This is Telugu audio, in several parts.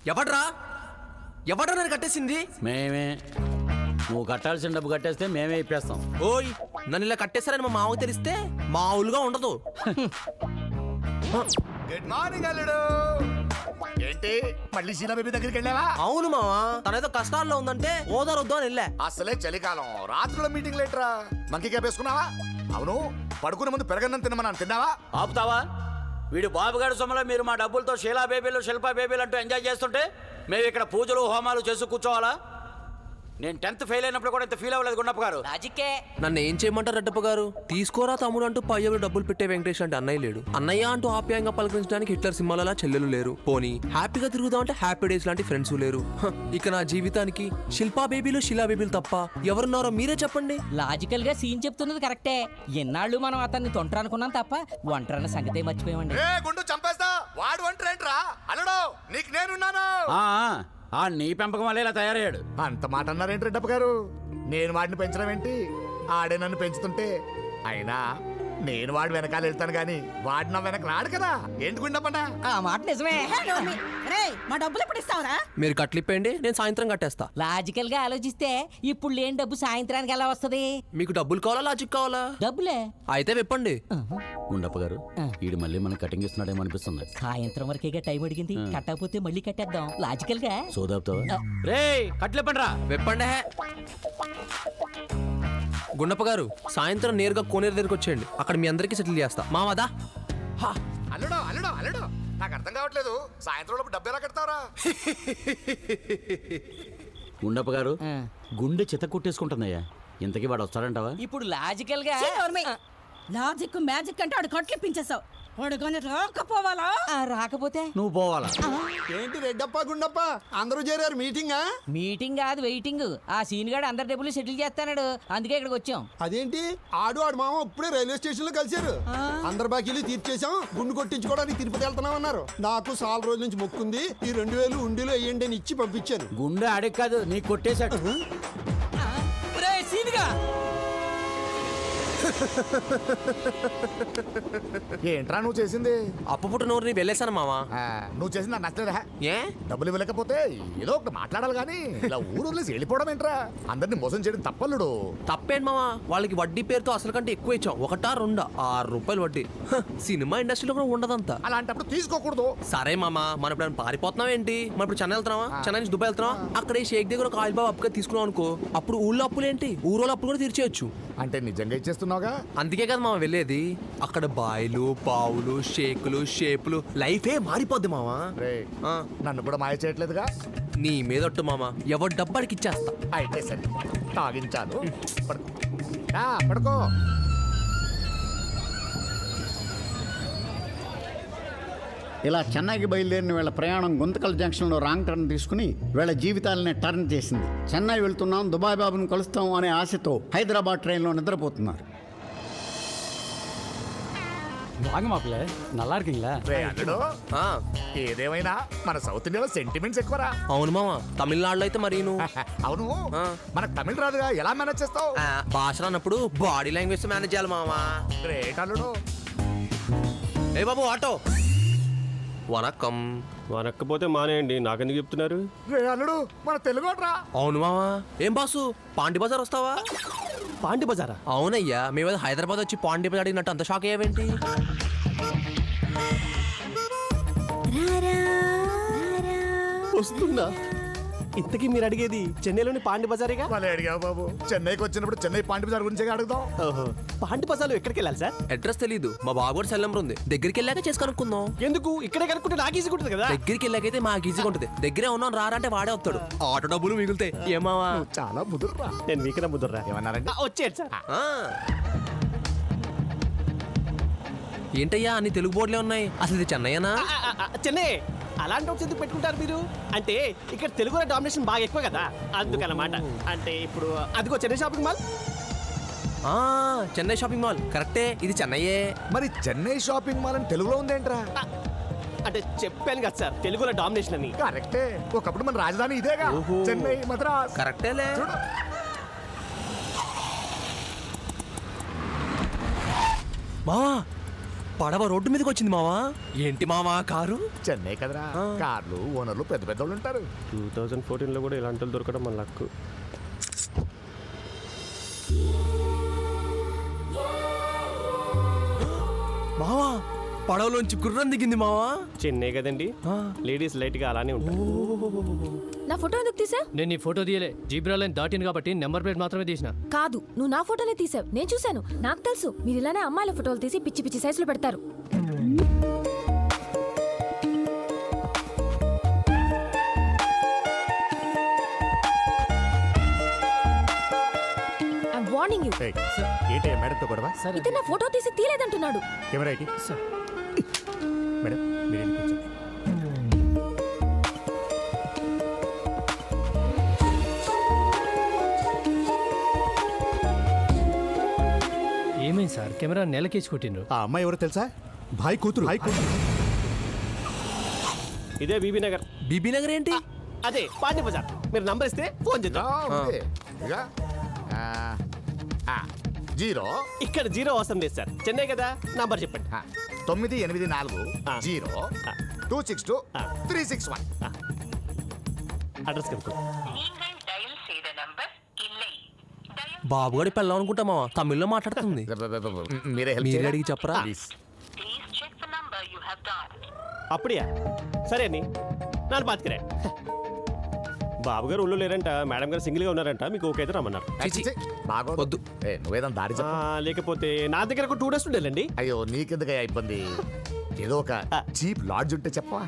ఎవడ్రా నన్ను కట్టేసింది? మేమే. నువ్వు కట్టాల్సిన డబ్బు కట్టేస్తే మేమే ఇప్పేస్తాం. ఓయ్, నన్ను ఇలా కట్టేస్తారని మా మామకు తెలిస్తే మామూలుగా ఉండదు. గుడ్ మార్నింగ్ అల్లుడు. ఏంటి మళ్ళీ సీనా బేబీ దగ్గరికి వెళ్ళావా? అవును మావా, తనేదో కష్టాల్లో ఉందంటే ఓదారొద్దు అని వెళ్ళా. అసలే చలికాలం, రాత్రుల మీటింగ్ లేటరా. మంకీ క్యాప్ వేసుకున్నావా? అవును, పడుకునే ముందు పెరగన్నం తినమని తిన్నావా? ఆపుతావా? వీడు బాబుగారి సొమ్మలో మీరు మా డబ్బులతో షీలా బేబీలు శిల్పా బేబీలు అంటూ ఎంజాయ్ చేస్తుంటే మేము ఇక్కడ పూజలు హోమాలు చేసి కూర్చోవాలా? నేను 10th ఫెయిల్ అయినప్పుడు కూడా ఇంత ఫీల్ అవ్వలేదు గుండప్ప గారు. నన్ను ఏం చేయమంటారు రెడ్డప్ప గారు? తీసుకోరా తమ్ముడు అంటూ పయ్యలు డబ్బులు పెట్టే వెంకటేష్ అంటే అన్నయ్య లేడు. అన్నయ్య అంటూ ఆప్యాయంగా పలకరించడానికి హిట్లర్ సినిమాల చెల్లెలు లేరు. పోనీ హ్యాపీగా తిరుగుదాం అంటే హ్యాపీ డేస్ లాంటి ఫ్రెండ్స్ లేరు. ఇక నా జీవితానికి శిల్పా బేబీలు శిలా బేబీలు తప్ప ఎవరున్నారో మీరే చెప్పండి. లాజికల్ గా సీన్ చెప్తున్నది కరెక్టే. ఎన్నాళ్ళు మనం అతన్ని తొంటర అనుకున్నాం తప్ప ఒంటరన్న సంగతే మర్చిపోయామండి. గుండు చంపేస్తా. వాడు ఒంటరేంట్రా? అల్లుడు, నీకు నేనున్నాను. నీ పెంపకం వల్ల ఇలా తయారయ్యాడు. అంత మాట అన్నారేంటి రెడ్డప్ప గారు? నేను వాడిని పెంచడం ఏంటి? ఆడే నన్ను పెంచుతుంటే. అయినా నేను వాడి వెనకాల వెళ్తాను గాని వాడి నా వెనక రాడు కదా. ఏంటి గుండప్పన్నా? ఆ మాట నిజమే. మా డబ్బులు ఎప్పుడు ఇస్తావురా? మీరు కట్లిప్పండి, నేను సాయంత్రం కట్టేస్తా. లాజికల్ గా ఆలోచిస్తే ఇప్పుడు లేని డబ్బు సాయంత్రానికి ఎలా వస్తది? మీకు డబ్బులు కావాలా లాజిక్ కావాలా? డబ్బులే. అయితే విప్పండి. గుండప్ప గారు, వీడు మళ్ళీ మనం కటింగ్ ఇస్తున్నాడేమో అనిపిస్తుంది. సాయంత్రం వరకేగా టైం అడిగింది. కట్టకపోతే మళ్ళీ కట్టేద్దాం. లాజికల్ గా సోదాపుతావా? రే కట్లేపండి రా. విప్పండి. గుండప్ప గారు, సాయంత్రం నేరుగా కోనేరు దగ్గరికి వచ్చేయండి. అక్కడ మీ అందరికి సెటిల్ చేస్తా. మావాదా? అల్లుడు అల్లుడు అల్లుడు, నాకు అర్థం కావట్లేదు. సాయంత్రం డబ్బు ఎలా కడతావరా? గుండప్ప గారు, గుండె చిత్త కుట్టేసుకుంటుందయ్యా. ఇంతకీ వాడు వస్తాడంటావా? ఇప్పుడు లాజికల్ గా లాజిక్ మ్యాజిక్ అంటే ఆడు కట్లిప్పించేసావు. వాడు కానీ రాకపోవాలా? రాకపోతే నువ్వు పోవాలా? ఏంటి రెడ్డప్ప గుండప్ప అందరూ చేరారు మీటింగా? మీటింగ్ కాదు, వెయిటింగ్. ఆ సీన్ గాడు అందరి డబ్బులు సెటిల్ చేస్తాడు, అందుకే ఇక్కడికి వచ్చాం. అదేంటి ఆడు మామ ఇప్పుడే రైల్వే స్టేషన్ లో కలిశారు. అందరు బాకీలు తీర్చేసాం, గుండు కొట్టించుకోవడానికి తిరుపతి వెళ్తున్నామన్నారు. నాకు చాలా రోజుల నుంచి మొక్కుంది. ఈ 2000 ఉండిలో వేయండి అని ఇచ్చి పంపించాను. గుండె అడిగి కాదు, నీకు కొట్టేశాడు. ఏంట్రా నువ్వు చేసింది? అప్పుపుట్టు నోరుని వెళ్ళేశాను మావా. నువ్వు చేసింది నాకు నచ్చలేదా? ఏ డబ్బులు ఇవ్వలేకపోతే ఏదో ఒకటి మాట్లాడాలి కానీ ఇలా ఊరు వదిలేసి వెళ్ళిపోవడం ఏంట్రా? అందరిని మోసం చేయడం తప్పల్లుడు. తప్పేంటి మావా? వాళ్ళకి వడ్డీ పేరుతో అసలు కంటే ఎక్కువ ఇచ్చాం. 1 2 6 రూపాయలు వడ్డీ. సినిమా ఇండస్ట్రీలో కూడా ఉండదంతా. అలాంటప్పుడు తీసుకోకూడదు. సరే మామా, మనం ఇప్పుడు పారిపోతున్నాం ఏంటి? మనం ఇప్పుడు చెన్నై వెళ్తున్నావా? చెన్నై నుంచి దుబాయ్ వెళ్తున్నావా? అక్కడ షేక్ దగ్గర ఒక ఆయిల్ బాబు అప్పుగా తీసుకున్నాం అనుకో, అప్పుడు ఊళ్ళో అప్పులు ఏంటి, ఊరోళ్ళ అప్పులు కూడా తీర్చేయచ్చు. అంటే నిజంగా ఇచ్చేస్తున్నావుగా? అందుకే కదా మామ వెళ్ళేది. అక్కడ బాయిలు పావులు షేకులు షేపులు లైఫే మారిపోద్ది మామా. నన్ను కూడా మాయ చేయట్లేదుగా? నీ మీదొట్టు మామ, ఎవరి డబ్బాడికి ఇచ్చేస్తా. అయితే సరే, తాగించాను. పడుకో. ఇలా చెన్నైకి బయలుదేరిన వీళ్ళ ప్రయాణం గుంతకల్ జంక్షన్లో రాంగ్ టర్న్ తీసుకుని వీళ్ళ జీవితాలనే టర్న్ చేసింది. చెన్నై వెళ్తున్నాం, దుబాయ్ బాబుని కలుస్తాం అనే ఆశతో హైదరాబాద్ ట్రైన్లో నిద్రపోతున్నారు. నల్లా இருக்கீங்களா? ఏదేమైనా మన సౌత్ ఇండియాలో సెంటిమెంట్స్ ఎక్కువరా. అవును మామ, తమిళనాడులో అయితే మరి అవును, మనకు తమిళ రాదుగా, ఎలా మేనేజ్ చేస్తావు? భాష రానప్పుడు బాడీ లాంగ్వేజ్ మేనేజ్ చేయాలి మామా. గ్రేట్ అల్లుడు. ఏ బాబు ఆటో. వనక్కం. వనక్కపోతే మానేయండి, నాకెందుకు చెప్తున్నారు? అల్లుడు మన తెలుగు రా. అవును మామా. ఏం బాసు, పాండి బజార్ వస్తావా? పాండి బజారా? అవునయ్యా, మేము హైదరాబాద్ వచ్చి పాండి బజార్ అడిగినట్టు అంత షాక్ అయ్యావేంటి? వస్తుందా? ఇంతకీ మీరు అడిగేది చెన్నైలోని పాండి బజారేగా? మళ్ళీ అడిగావు బాబు. చెన్నైకి వచ్చినప్పుడు చెన్నై పాండి బజార్ గురించి అడుగుదాం. ఓహో, పాండి బజార్లో ఎక్కడికి వెళ్ళాలి సార్? అడ్రస్ తెలీదు. మా బాబు కూడా సెల్ నెంబర్ ఉంది. దగ్గరికి వెళ్ళాక చేసి కనుక్కుందాం. ఎందుకు? ఇక్కడే కనుక్కుంటే నాకు ఈజీగా ఉంటుంది కదా. దగ్గరికి వెళ్ళాకైతే మాకు ఈజీగా ఉంటుంది. దగ్గరే ఉన్నాం రారంటే వాడే వస్తాడు. ఆటో డబ్బులు మిగులుతాయి. ఏమావా చాలా ముదురురా. నేను మీకన్నా ముద్దుర్రా. ఏమన్నారంటే వచ్చేది సార్. ఏంటయ్యా అన్ని తెలుగు బోర్డులే ఉన్నాయి, అసలు ఇది చెన్నైనా? చెన్నై. అలాంటి ఒకటి ఎందుకు పెట్టుకుంటారు మీరు? అంటే ఇక్కడ తెలుగు డామినేషన్ బాగా ఎక్కువ కదా, అందుకనమాట. అంటే ఇప్పుడు అదిగో Chennai shopping mall. Chennai shopping mall కరెక్టే, ఇది చెన్నైయే. మరి చెన్నై షాపింగ్ మాల్ అని తెలుగులో ఉందేంట్రా? అంటే చెప్పాను కదా సార్, తెలుగులో డామినేషన్ అని. కరెక్టే, ఒకప్పుడు మన రాజధాని ఇదేగా. చెన్నై మద్రాస్. కరెక్టేలే. మావా పడవ రోడ్డు మీదకి వచ్చింది మావా. ఏంటి మావా కారు? చెన్నై కదరా, కార్లు ఓనర్లు పెద్ద పెద్ద వాళ్ళు ఉంటారు. 2014లో కూడా ఇలాంటి వాళ్ళు దొరకడం మన లక్. మావా పడవలోంచి గుర్రం దిగింది మావా. చెన్నై కదండి, లేడీస్ లైట్ గా అలానే ఉంటారు. నా ఫోటో ఎందుకు తీసావు? నేను నీ ఫోటో తీయలే, జీబ్రా లైన్ దాటింది కాబట్టి నెంబర్ ప్లేట్ మాత్రమే తీసిన. కాదు, నువ్వు నా ఫోటోనే తీసావు. నేను చూశాను. నాకు తెలుసు మీరు ఇలానే అమ్మాయిల ఫోటోలు తీసి పిచ్చి పిచ్చి సైజులు పెడతారు. I'm warning you. ఏంటే మేడంతో గొడవ? ఇతను నా ఫోటో తీసి తీయలేదంటున్నాడు. కెమెరా ఏంటి? మేడం మీరు వెళ్ళి కూర్చోండి. ఏమైంది సార్, కెమెరా నెలకేసి కొట్టిండ్రు. ఆ అమ్మాయి ఎవరో తెలుసా? భాయ్ కూతురు. ఇదే బీబీ నగర్. బీబీ నగర్ ఏంటి? అదే పాండి బజార్. మీరు నంబర్ ఇస్తే ఫోన్ చేద్దాం. జీరో ఇక్కడ జీరో అవసరం లేదు సార్, చెన్నై కదా. నంబర్ చెప్పండి. 984-0-262-361. అడ్రస్ కనుక్కో. బాబుగాడి పెళ్ళం అనుకుంటా మావా, తమిళ్లో మాట్లాడుతుంది. మీరే హెల్ప్ మీరే చేయరా? అడిగి చెప్పరా? ప్లీజ్. అప్పుడియా? సరే అని నాన్న బాత్కరే. బాబు గారు ఊళ్ళో లేరంట, మేడం గారు సింగిల్ గా ఉన్నారంట. మీకు ఓకే అయితే రమ్మన్నారు. చిచి, బాగోదు. వద్దు. నువ్వేదన్నా దారి చెప్పు. లేకపోతే నా దగ్గర ఒక 2 days ఉండాలండి. అయ్యో నీకెందుకయ్యా ఇబ్బంది? ఏదో ఒక చీప్ లాడ్జ్ ఉంటే చెప్పవా?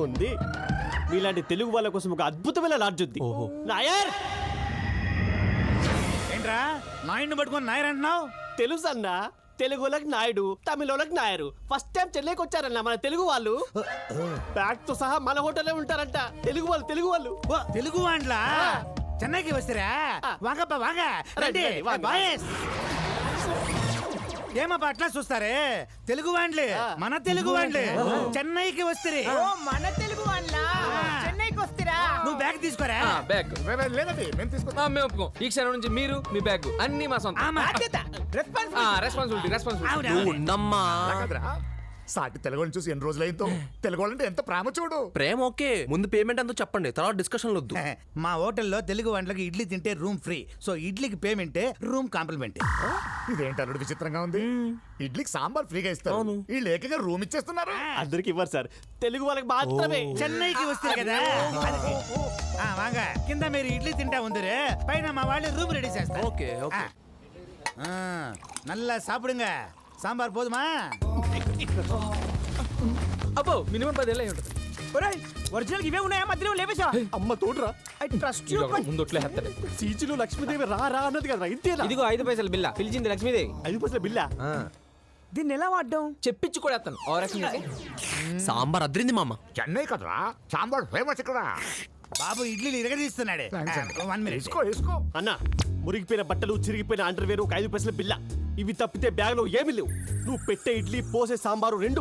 ఉంది. మీలాంటి తెలుగు వాళ్ళ కోసం ఒక అద్భుతమైన లాడ్జ్ ఉంది. ఓహో. నాయర్ ఏంట్రా నాయుడిని పట్టుకొని నాయర్ అంటున్నావు? తెలుసు అన్న, తెలుగు వాళ్ళకి నాయుడు, తమిళ వాళ్ళకి నాయరు. ఫస్ట్ టైం చెన్నైకి వచ్చారన్న మన తెలుగు వాళ్ళు. బ్యాగ్ తో సహా మన హోటలే ఉంటారంట. తెలుగు వాళ్ళు తెలుగు వాళ్ళ చెన్నైకి వస్తారా? వాగప్ప వాగ రండి, వాங்க. బాయస్ ఏమప్ప అట్లా చూస్తారే? తెలుగు వాళ్ళే, మన తెలుగు వాళ్ళే చెన్నైకి వస్తారే. మన తెలుగు వాళ్ళ చెన్నైకి వస్తారా? నువ్వు బ్యాగ్ తీసుకోరా. బ్యాగ్ లేదండి మేము తీసుకుంటాం. మేము ఒప్పుకోం. ఈ క్షణం నుంచి మీరు మీ బ్యాగ్ అన్ని మా సొంతం. రెస్పాన్సిబిలిటీ. నువ్వు ఉండమ్మా. సాటి తెలుగు వాళ్ళని చూసి ఎన్ని రోజులైందో. తెలుగు వాళ్ళంటే ఎంత ప్రేమ చూడు. ప్రేమ ఓకే, ముందు పేమెంట్ ఎంతో చెప్పండి, తర్వాత డిస్కషన్ వద్దు. మా హోటల్లో తెలుగు వంటలకి ఇడ్లీ తింటే రూమ్ ఫ్రీ. సో ఇడ్లీకి పేమెంటే, రూమ్ కాంప్లిమెంట్. ఇదేంటి అల్లుడు విచిత్రంగా ఉంది. ఇడ్లీకి సాంబార్ ఫ్రీగా ఇస్తారు, వీళ్ళు ఏకంగా రూమ్ ఇచ్చేస్తున్నారు. అందరికి ఇవ్వరు సార్, తెలుగు వాళ్ళకి మాత్రమే. చెన్నైకి వస్తారు కదా. వాంగ కింద మీరు ఇడ్లీ తింటా ఉందిరే, పైన మా వాళ్ళు రూమ్ రెడీ చేస్తారు. Okay okay. నల్ల సాப்பிடுங்க. సాంబార్ పోదుమా? అబ్బో మినిమం 10 ఏళ్ళై ఉంటుంది. ఒరిజినల్ ఇవే ఉన్నాయా? మధ్యలో లేపేసా? అమ్మ తోడురా. I trust you. ముందొట్లే హెత్తడే. సీజీలో లక్ష్మీదేవి రా రా అన్నది కదా, ఇంతేనా? ఇదిగో 5 పైసలు బిల్ల, పిలిచింది లక్ష్మీదేవి. 5 పైసల బిల్లా? దీన్ని ఎలా వాడడం? చెప్పించి కూడా ఎత్తాను. సాంబార్ అద్రింది మామ. చెన్నై కదరా సాంబార్ ఫేమస్ ఇక్కడ. బాబు ఇడ్లీలు ఇరగదీస్తున్నాడే. 1 మినిట్. తీసుకో తీసుకో. అన్న, మురిగిపోయిన బట్టలు, చిరిగిపోయిన అండర్వేర్, ఒక 5 పైసల బిల్ల. ఇవి తప్పితే బ్యాగ్ లో ఏమీ లేవు. నువ్వు పెట్టే ఇడ్లీ, పోసే సాంబారు 2.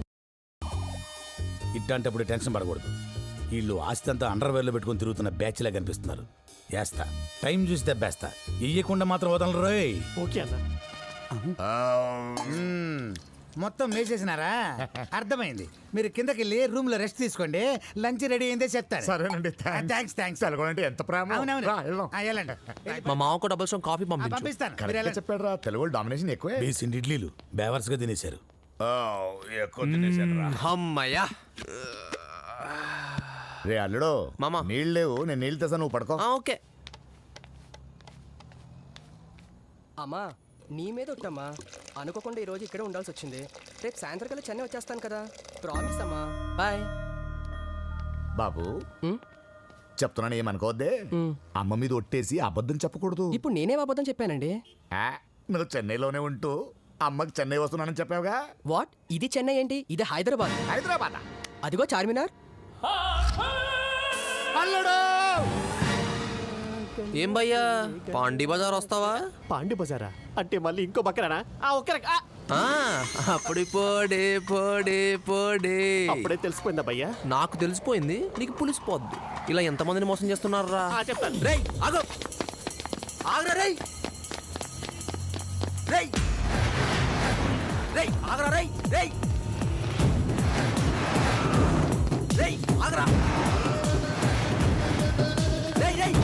ఇట్లాంటప్పుడు టెన్షన్ పడకూడదు. వీళ్ళు ఆస్తి అంతా అండర్వేర్లో పెట్టుకుని తిరుగుతున్న బ్యాచ్లా కనిపిస్తున్నారు. వేస్తా, టైం చూసి దెబ్బేస్తా. ఇయ్యకుండా మాత్రం వదలరు రోయ్. ఓకే అన్న. మొత్తం వేసేసినారా? అర్థమైంది. మీరు కిందకి వెళ్ళి రూమ్ లో రెస్ట్ తీసుకోండి. లంచ్ రెడీ అయిందే చెప్తారు. సరేనండి. థ్యాంక్స్. తెలుగు అంటే ఎంత ప్రేమ. అవునవును. రా, వెళ్దాం. వెళ్ళండి. మా మామకు డబుల్ స్ట్రాంగ్ కాఫీ పంపించు. పంపిస్తాను. మీరు కరెక్ట్గా వెళ్ళండి. చెప్పాడు రా, తెలుగు వాళ్ళు డామినేషన్ ఎక్కువే. బేసిన్ ఇడ్లీలు బేవర్స్ గా తినేశారు. అమ్మయ్యా. రే అల్లుడు మామ. నీళ్ళు లేవు, నేను నీళ్ళు తెసా, నువ్వు పడుకో. ఓకే. అమ్మా నీ మీద ఒట్టమ్మా, అనుకోకుండా ఈరోజు ఇక్కడే ఉండాల్సి వచ్చింది. రేపు సాయంత్రం కల్లా చెన్నై వచ్చేస్తాను కదా, ప్రామిస్ అమ్మా. బాయ్. బాబు చెప్తున్నాను, ఏమనుకోవద్దే. అమ్మ మీద ఒట్టేసి అబద్ధం చెప్పకూడదు. ఇప్పుడు నేనే అబద్ధం చెప్పానండి. నువ్వు చెన్నైలోనే ఉంటూ అమ్మకి చెన్నై వస్తున్నానని చెప్పావుగా. వాట్? ఇది చెన్నై ఏంటి? ఇది హైదరాబాద్. హైదరాబాద్ అదిగో చార్మినార్. అల్లుడు ఏం భయ్యా, పాండీ బజార్ వస్తావా? పాండి బజారా అంటే మళ్ళీ ఇంకో బక్కరానా? ఓకే. అప్పుడు పోడే పోడే పోడే. అప్పుడే తెలిసిపోయిందా భయ్యా? నాకు తెలిసిపోయింది, నీకు పులిసిపోద్ది. ఇలా ఎంతమందిని మోసం చేస్తున్నారా? చెప్తాను. రేయ్ ఆగు, ఆగురా రేయ్. రేయ్ రేయ్ ఆగరా రేయ్ రేయ్ రేయ్ ఆగరా రేయ్ రేయ్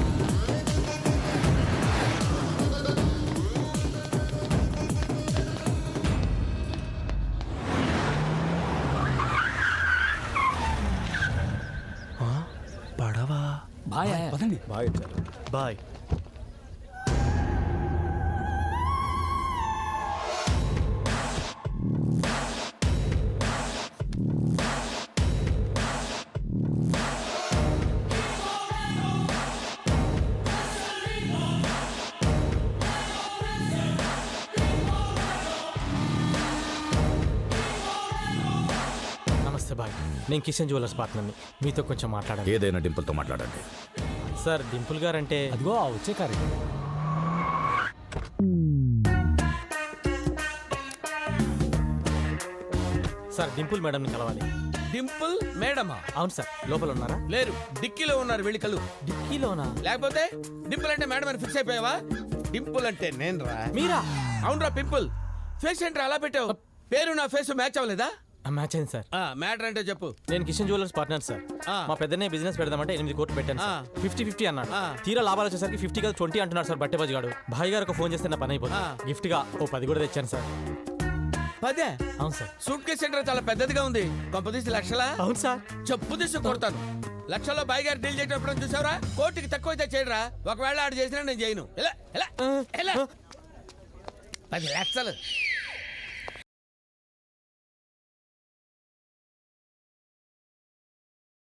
పడవా బాయ్ నమస్తే బాయ్, నేను కిషన్ జ్యువెలర్స్ పార్ట్నర్ని. మీతో కొంచెం మాట్లాడాలి. ఏదైనా డింపుల్తో మాట్లాడండి. సార్ డింపుల్ గారు అంటే అదిగో వచ్చే కారు. సార్ డింపుల్ మేడంని కలవాలి. డింపుల్ మేడమా? అవును సార్, లోపల ఉన్నారా? లేరు, డిక్కీలో ఉన్నారు, వెళ్ళి కలు. డిక్కీలోనా? లేకపోతే డింపుల్ అంటే మేడం అని ఫిక్స్ అయిపోయావా? డింపుల్ అంటే నేను రా. మీరా? అవునరా పింపుల్. ఫేస్ ఏంట్రా అలా పెట్టావు? పేరు నా ఫేస్ మ్యాచ్ అవ్వలేదా? మ్యాచ్ అయింది సార్. మ్యాటర్ అంటే చెప్పు. నేను కిషన్ జ్యువెలర్స్ పార్ట్నర్ సార్. మా పెద్దనే బిజినెస్ పెడదామంటే 8 కోట్లు పెట్టాను. 50-50 అన్నాడు. తీరా లాభాలు వచ్చేసరికి 50 కాదు 20 అంటున్నారు సార్ బట్టే బజ్గాడు. భాయ్ గారు ఒక ఫోన్ చేస్తే నా పని అయిపోతుంది. గిఫ్ట్ గా ఓ 10 కూడా తెచ్చాను సార్. 10? అవును సార్. సూట్ కేసు సెంటర్ చాలా పెద్దదిగా ఉంది. కొంపదీసి లక్షలా? అవును సార్. చెప్పు తీసి కొడతాను. లక్షల్లో బాయ్ గారు డీల్ చేసేటప్పుడు చూసావరా? కోటికి తక్కువ అయితే చేయడరా. ఒకవేళ ఆడు చేసినా నేను చేయను. ఎలా ఎలా ఎలా 10 లక్షలు